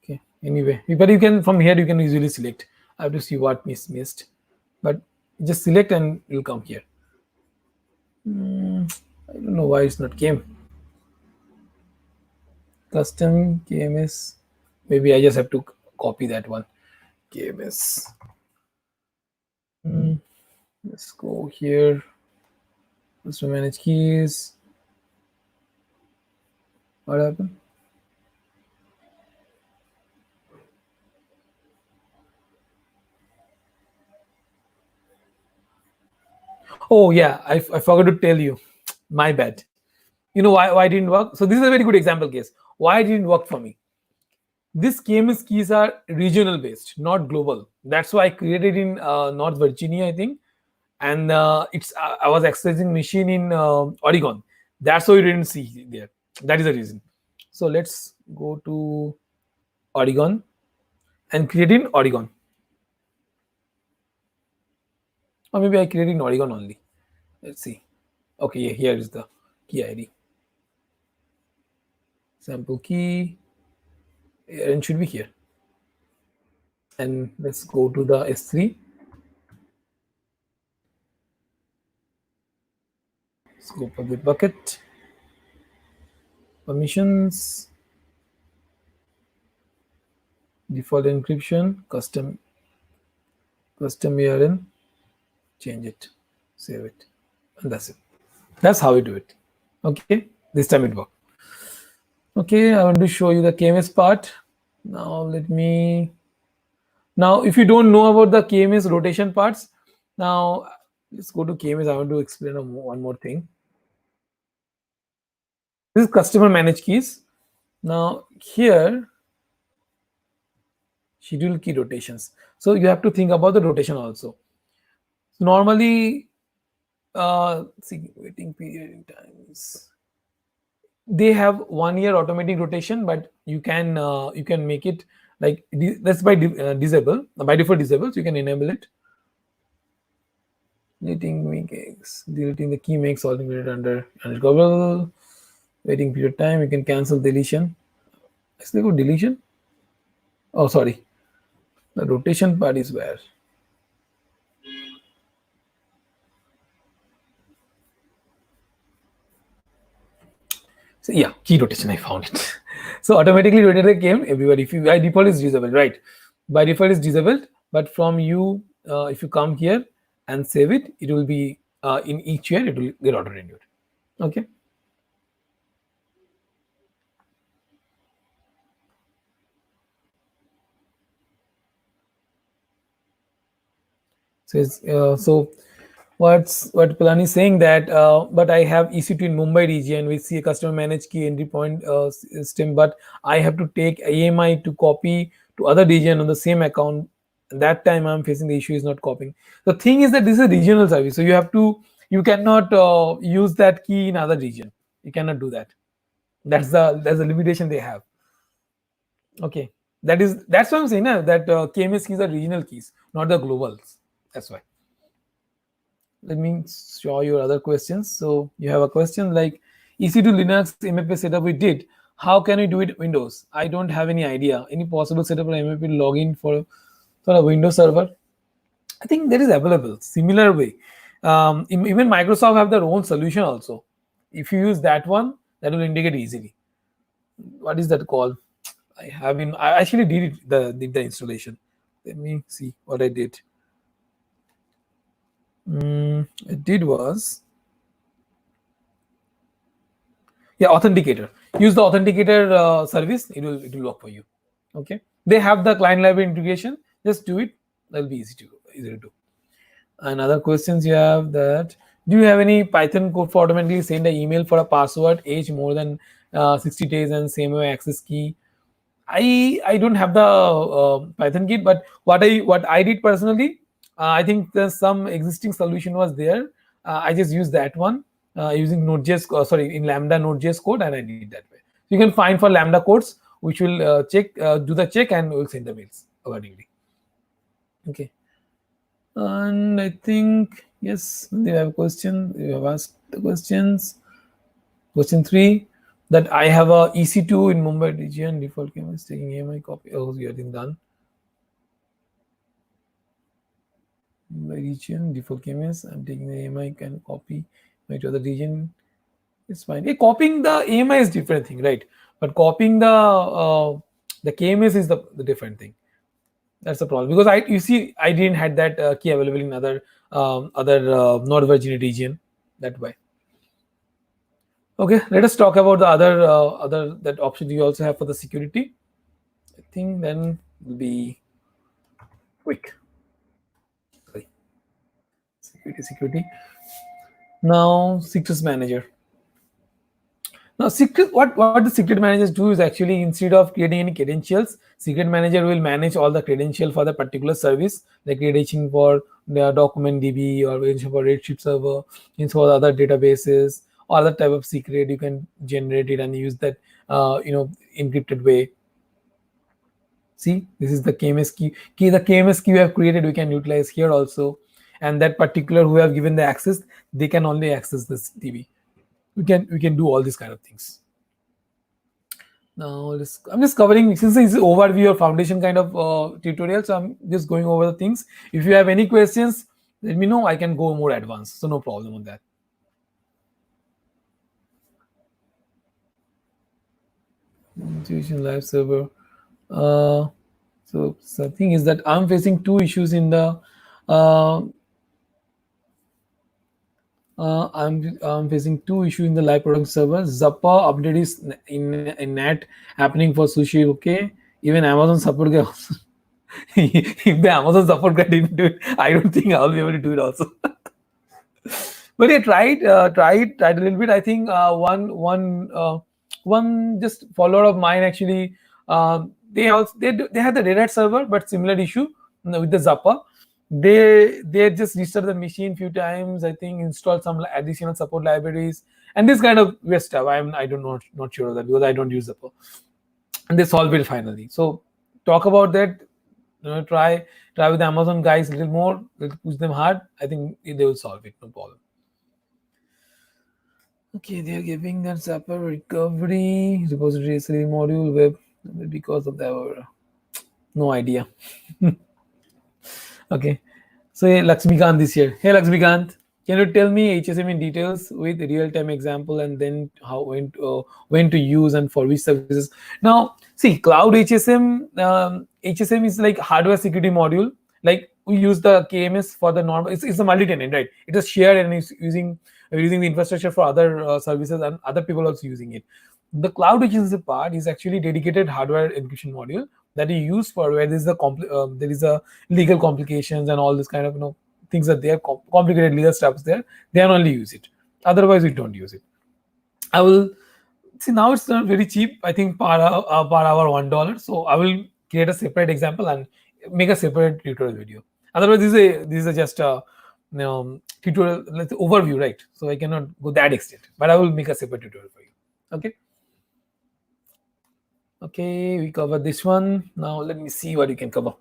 Okay, anyway, but you can, from here you can easily select. I have to see what missed, but just select and it will come here. I don't know why it's not came. Custom KMS. Maybe I just have to copy that one. KMS. Let's go here. Let's manage keys. What happened? Oh yeah, I forgot to tell you. My bad. You know why it didn't work? So this is a very good example case. Why it didn't work for me? These KMS keys are regional based, not global. That's why I created in North Virginia, I think, and I was accessing machine in Oregon. That's why you didn't see there. That is the reason. So let's go to Oregon and create in Oregon, or maybe I create in Oregon only. Let's see. Okay, here is the key ID. Sample key, and should be here. And let's go to the S3. Let's go for the bucket. Permissions. Default encryption, custom URL, change it, save it, and that's it. That's how we do it. Okay, this time it worked. Okay, I want to show you the KMS part. Now if you don't know about the KMS rotation parts, now let's go to KMS. I want to explain one more thing. This is customer managed keys. Now here, schedule key rotations. So you have to think about the rotation also. So normally, see, waiting period in times. They have 1 year automatic rotation, but you can make it like that's by disable by default disabled. So you can enable it. Deleting the key makes solving period under unrecoverable. Waiting period time, you can cancel deletion. Let's go deletion. Oh, sorry. The rotation part is where. So yeah, key rotation, I found it. So automatically rotated came everywhere. If you by default is disabled, right? By default is disabled, but from you, if you come here and save it, it will be in each year it will get auto renewed. Okay. So what Pilani is saying that, but I have EC2 in Mumbai region. We see a customer managed key entry point system, but I have to take AMI to copy to other region on the same account. That time I'm facing the issue is not copying. The thing is that this is a regional service, so you cannot use that key in other region. You cannot do that. That's the limitation they have. Okay, that's what I'm saying. That KMS keys are regional keys, not the globals. That's why. Let me show you other questions. So you have a question like EC2 Linux MFA setup we did. How can we do it Windows? I don't have any idea. Any possible setup for MFA login for a Windows server? I think that is available. Similar way. Even Microsoft have their own solution also. If you use that one, that will indicate easily. What is that called? I actually did the installation. Let me see what I did. It did was, yeah, authenticator. Use the authenticator service. It will work for you. Okay. They have the client library integration. Just do it. That'll be easy to do. And other questions you have that, do you have any Python code for automatically send an email for a password age more than 60 days and same way access key? I don't have the Python kit, but what I did personally, I think there's some existing solution was there. I just used that one using Node.js, in Lambda Node.js code, and I did that way. So you can find for Lambda codes, which will do the check, and will send the mails accordingly. Okay. And I think, yes, they have a question. You have asked the questions. Question 3, that I have a EC2 in Mumbai region, default is taking AMI copy. Oh, you are done. Mumbai region, default KMS, I'm taking the AMI, can copy my to other region. It's fine. Hey, copying the AMI is different thing, right? But copying the KMS is the different thing. That's the problem, because I didn't had that key available in other North Virginia region that way. Okay, let us talk about the other that option you also have for the security. I think then will be quick. Sorry. Security. Now secrets manager. Now what the secret managers do is actually, instead of creating any credentials, secret manager will manage all the credential for the particular service, like credentialing for the document DB or for Redshift server, for other databases or other type of secret. You can generate it and use that encrypted way. See, this is the KMS key. The KMS key we have created, we can utilize here also. And that particular who have given the access, they can only access this DB. We can do all these kind of things. Now I'm just covering, since it's an overview or foundation kind of tutorial, so I'm just going over the things. If you have any questions, let me know. I can go more advanced, so no problem on that. Intuition live server. So the thing is that I'm facing two issues in the I'm facing two issues in the live production server. Zappa update is in NAT happening for sushi. Okay, even Amazon support guy also. If the Amazon support guy didn't do it, I don't think I'll be able to do it also. But yeah, tried a little bit. I think one just follower of mine actually they had the Red Hat server, but similar issue with the Zappa. They just restart the machine few times, I think, install some additional support libraries and this kind of weird stuff. I don't know, not sure of that because I don't use Zappa. And they solve it finally. So talk about that. Try with the Amazon guys a little more. Let's push them hard. I think they will solve it, no problem. Okay, they are giving that Zappa recovery repository SRE module web because of the no idea. Okay, so Lakshmikant is here. Hey Lakshmikant, can you tell me HSM in details with a real-time example and then how when to use and for which services? Now, see, cloud HSM HSM is like hardware security module. Like we use the KMS for the normal. It's a multi-tenant, right? It is shared and it's using the infrastructure for other services and other people also using it. The cloud HSM part is actually dedicated hardware encryption module that you use for where there is a legal complications and all this kind of things that they are complicated legal stuffs there. They only use it. Otherwise, we don't use it. I will see now it's not very cheap. I think per hour $1. So I will create a separate example and make a separate tutorial video. Otherwise, this is just a tutorial, let's say overview, right? So I cannot go that extent, but I will make a separate tutorial for you. Okay. Okay, we covered this one. Now let me see what you can cover.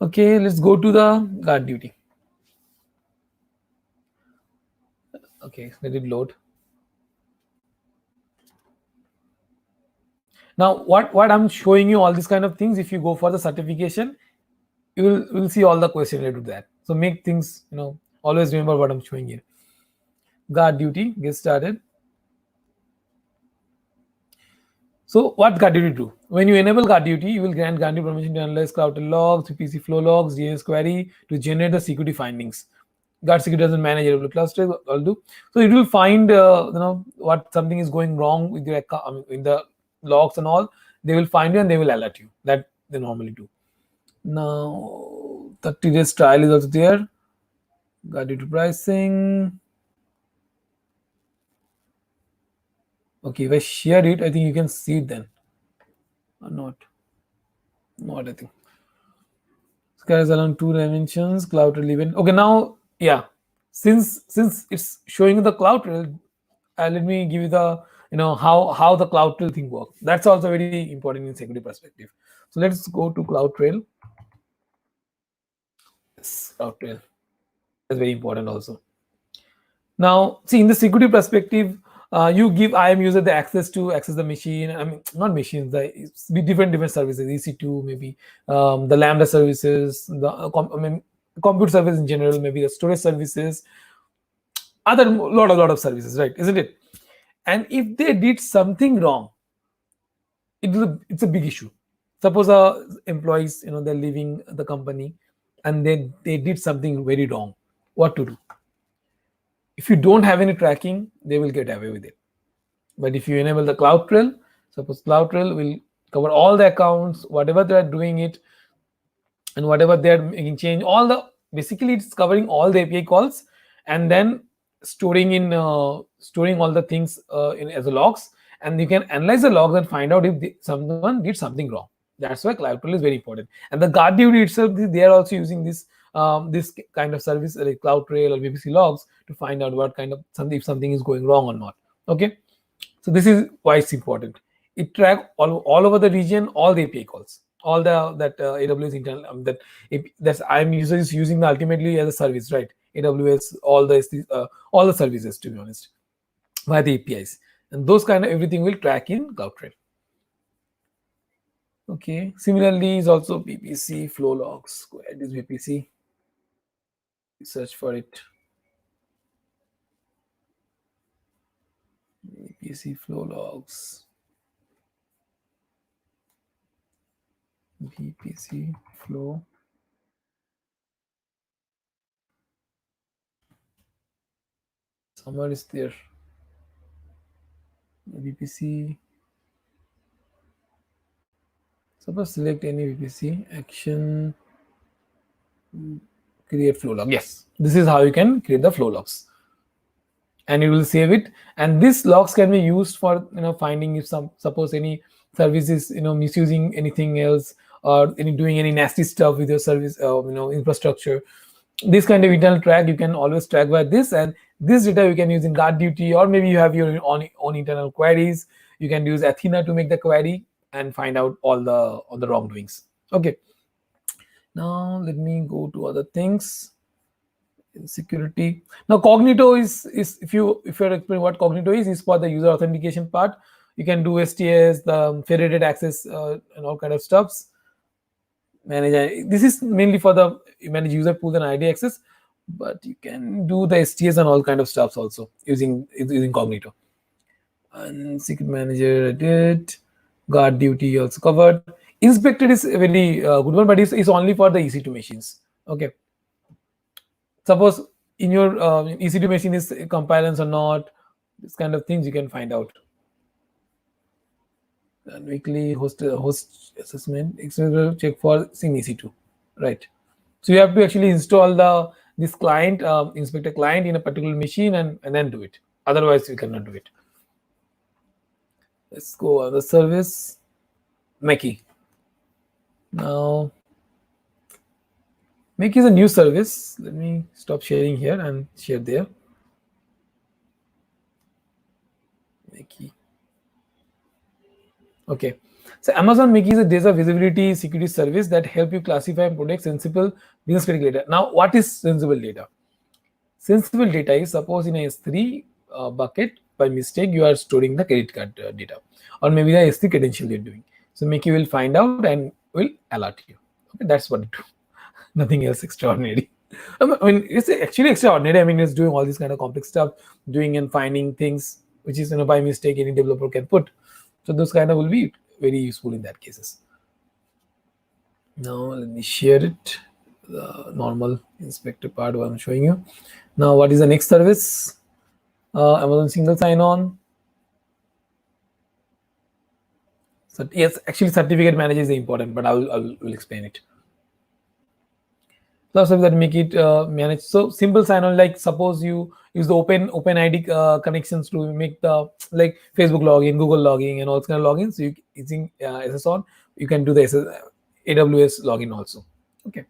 Okay, let's go to the GuardDuty. Okay, let it load. Now, what I'm showing you all these kind of things. If you go for the certification, you will see all the questions related to that. So make things, always remember what I'm showing you. GuardDuty, get started. So what GuardDuty do? When you enable GuardDuty, you will grant GuardDuty permission to analyze CloudTrail logs, VPC flow logs, DNS query to generate the security findings. Guard security doesn't manage AWS cluster. I'll do. So it will find what something is going wrong with your account, in the logs and all. They will find you and they will alert you. That they normally do. Now 30 days trial is also there. GuardDuty pricing. Okay, if I share it, I think you can see it then. Or not. Not I think. Sky is around 2 dimensions. CloudTrail event. Okay, now yeah. Since it's showing the CloudTrail, let me give you the how the CloudTrail thing works. That's also very important in security perspective. So let's go to CloudTrail. Yes, CloudTrail. That's very important also. Now, see, in the security perspective, you give IAM user the access to access the machine. I mean, not machines, the different services, EC2 maybe, the Lambda services, the compute service in general, maybe the storage services, other lot of services, right? Isn't it? And if they did something wrong, it's a big issue. Suppose employees, they're leaving the company and they did something very wrong. What to do? If you don't have any tracking, they will get away with it. But if you enable the CloudTrail, suppose CloudTrail will cover all the accounts, whatever they are doing it, and whatever they are making change, basically it's covering all the API calls and then storing all the things as a logs, and you can analyze the logs and find out if someone did something wrong. That's why CloudTrail is very important. And the GuardDuty itself, they are also using this kind of service like CloudTrail or VPC logs to find out if something is going wrong or not. Okay, so this is why it's important. It tracks all over the region, all the API calls, all that AWS internal that's I'm using the ultimately as a service, right? AWS, all the services, to be honest, via the APIs, and those kind of everything will track in CloudTrail. Okay, similarly is also VPC flow logs. Where is VPC? Search for it. VPC flow logs. VPC flow. Somewhere is there. VPC. Suppose select any VPC action. Create flow log. Yes, this is how you can create the flow logs, and you will save it. And these logs can be used for finding if suppose any service is misusing anything else, or doing any nasty stuff with your service infrastructure. This kind of internal track you can always track by this, and this data you can use in GuardDuty, or maybe you have your own internal queries. You can use Athena to make the query and find out all the wrongdoings. Okay, now let me go to other things in security. Now Cognito is if you're explaining what Cognito is for the user authentication part. You can do STS, the federated access, and all kind of stuffs. This is mainly for the manage user pools and ID access, but you can do the STS and all kind of stuffs also using Cognito. And secret manager I did. GuardDuty also covered. Inspected is a very good one, but it's only for the EC2 machines. Okay. Suppose in your EC2 machine is compliance or not, this kind of things you can find out. And weekly host assessment, check for SIM EC2, right? So you have to actually install this client, inspector client in a particular machine, and then do it. Otherwise, you cannot do it. Let's go on the service, Macie. Now, Macie is a new service. Let me stop sharing here and share there. Macie. Okay, so Amazon Macie is a data visibility security service that help you classify and protect sensible business critical data. Now, what is sensible data? Sensible data is, suppose in a S3 bucket, by mistake you are storing the credit card data, or maybe the S3 credential you're doing. So Macie will find out and will alert you. Okay, that's what it do. Nothing else extraordinary. I mean, it's actually extraordinary. I mean, it's doing all this kind of complex stuff, doing and finding things which is by mistake any developer can put. So those kind of will be very useful in that cases. Now let me share it. The normal inspector part what I'm showing you. Now what is the next service? Amazon single sign-on. So yes, actually certificate manager is important, but I will explain it. Plus that make it manage. So simple sign-on, like suppose you use the OpenID connections to make the like Facebook login, Google login, and all kind of logins. So you using SSO, you can do the AWS login also. Okay.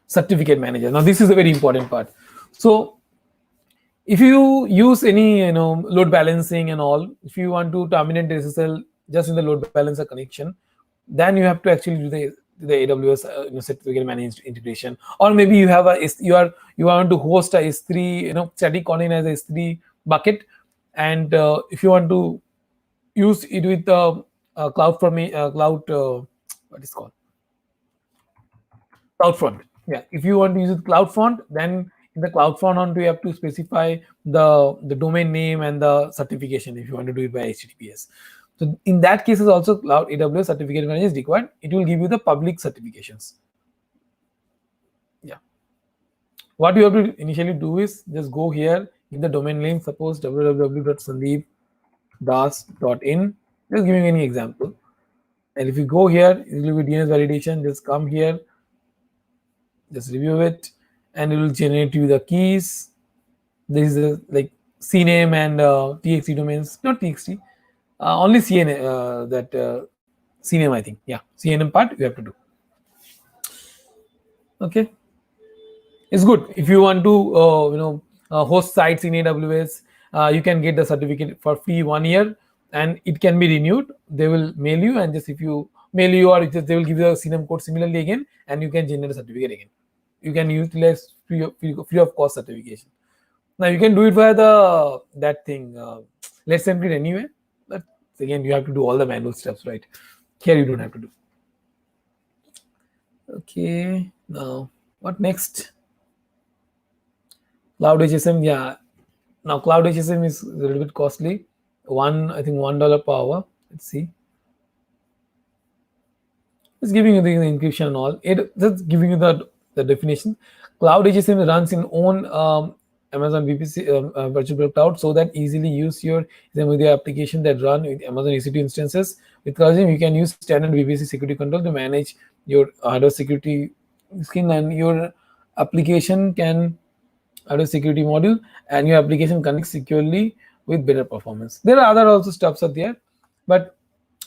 Certificate manager. Now this is a very important part. So if you use any load balancing and all, if you want to terminate the SSL just in the load balancer connection, then you have to actually do the AWS certificate managed integration. Or maybe you have you want to host a S3 static container as a S3 bucket, and if you want to use it with the what is called CloudFront. Yeah, if you want to use it CloudFront, then in the CloudFront you have to specify the domain name and the certification if you want to do it by HTTPS. So in that case, also Cloud AWS certificate manager is required. It will give you the public certifications. Yeah. What you have to initially do is just go here, give the domain name, suppose www.sandeepdas.in. Just giving any example. And if you go here, it will be DNS validation. Just come here, just review it, and it will generate you the keys. This is like CNAME and TXT domains, not TXT. Only CNAME, CNAME, I think. Yeah, CNAME part you have to do. Okay, it's good if you want to host sites in AWS. You can get the certificate for free 1 year, and it can be renewed. They will mail you, and just if you mail you, or just they will give you a CNAME code similarly again, and you can generate a certificate again. You can utilize free of cost certification. Now you can do it via that thing. Let's send it anyway. But again, you have to do all the manual steps, right? Here you don't have to do. Okay, now what next? Cloud HSM, yeah. Now Cloud HSM is a little bit costly. I think $1 per hour. Let's see. It's giving you the encryption and all. Just giving you the definition. Cloud HSM runs in own Amazon VPC virtual cloud, so that easily use with the application that run with Amazon EC2 instances. With Cloud, you can use standard VPC security control to manage your hardware security skin, and your application can hardware security module, and your application connects securely with better performance. There are other also stuffs are there, but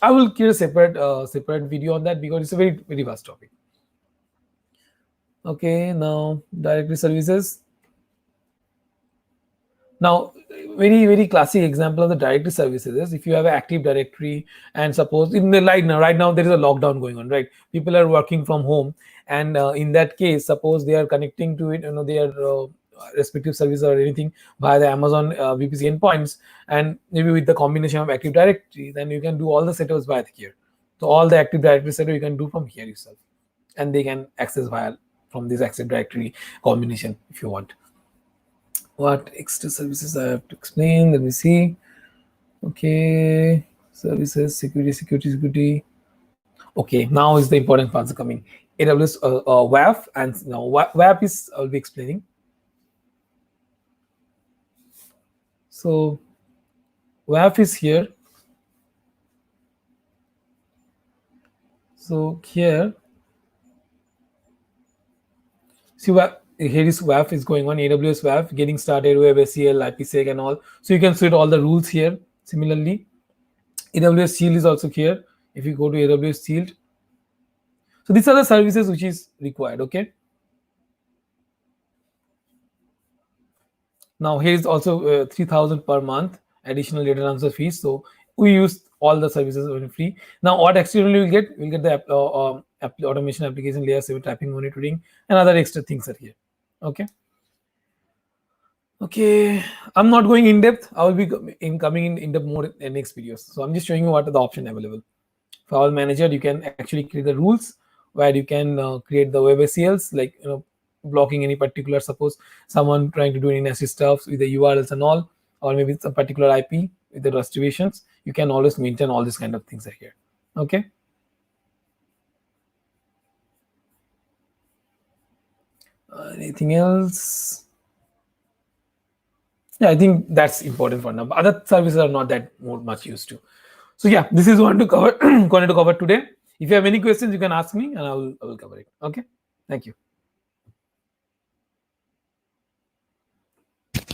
I will create a separate video on that because it's a very vast topic. Okay, now directory services. Now, very classic example of the directory services is if you have an Active Directory, and suppose in the right now there is a lockdown going on, right? People are working from home, and in that case, suppose they are connecting to it, their respective service or anything via the Amazon VPC endpoints, and maybe with the combination of Active Directory, then you can do all the setups via here. So all the Active Directory setup you can do from here yourself, and they can access via from this Active Directory combination if you want. What extra services I have to explain? Let me see. Okay, services, security. Okay, now is the important parts are coming. AWS WAF, and now WAF is I'll be explaining. So WAF is here. So here, see what here is WAF is going on. AWS WAF getting started, WebACL, IPsec, and all. So you can see all the rules here. Similarly, AWS Shield is also here. If you go to AWS Shield, so these are the services which is required. Okay. Now here is also 3,000 per month additional data transfer fees. So we use all the services for free. Now what externally we'll get the automation application layer, server traffic monitoring, and other extra things are here. Okay. Okay, I'm not going in depth. I will be coming in depth more in next videos. So I'm just showing you what are the options available. For our manager, you can actually create the rules where you can create the WebACLs, like blocking any particular, suppose someone trying to do any nasty stuff with the URLs and all, or maybe some particular IP with the reservations. You can always maintain all these kind of things are here. Okay. Anything else? Yeah, I think that's important for now. Other services are not that much used to. So yeah, this is one to cover. Going to cover today. If you have any questions, you can ask me, and I will cover it. Okay. Thank you.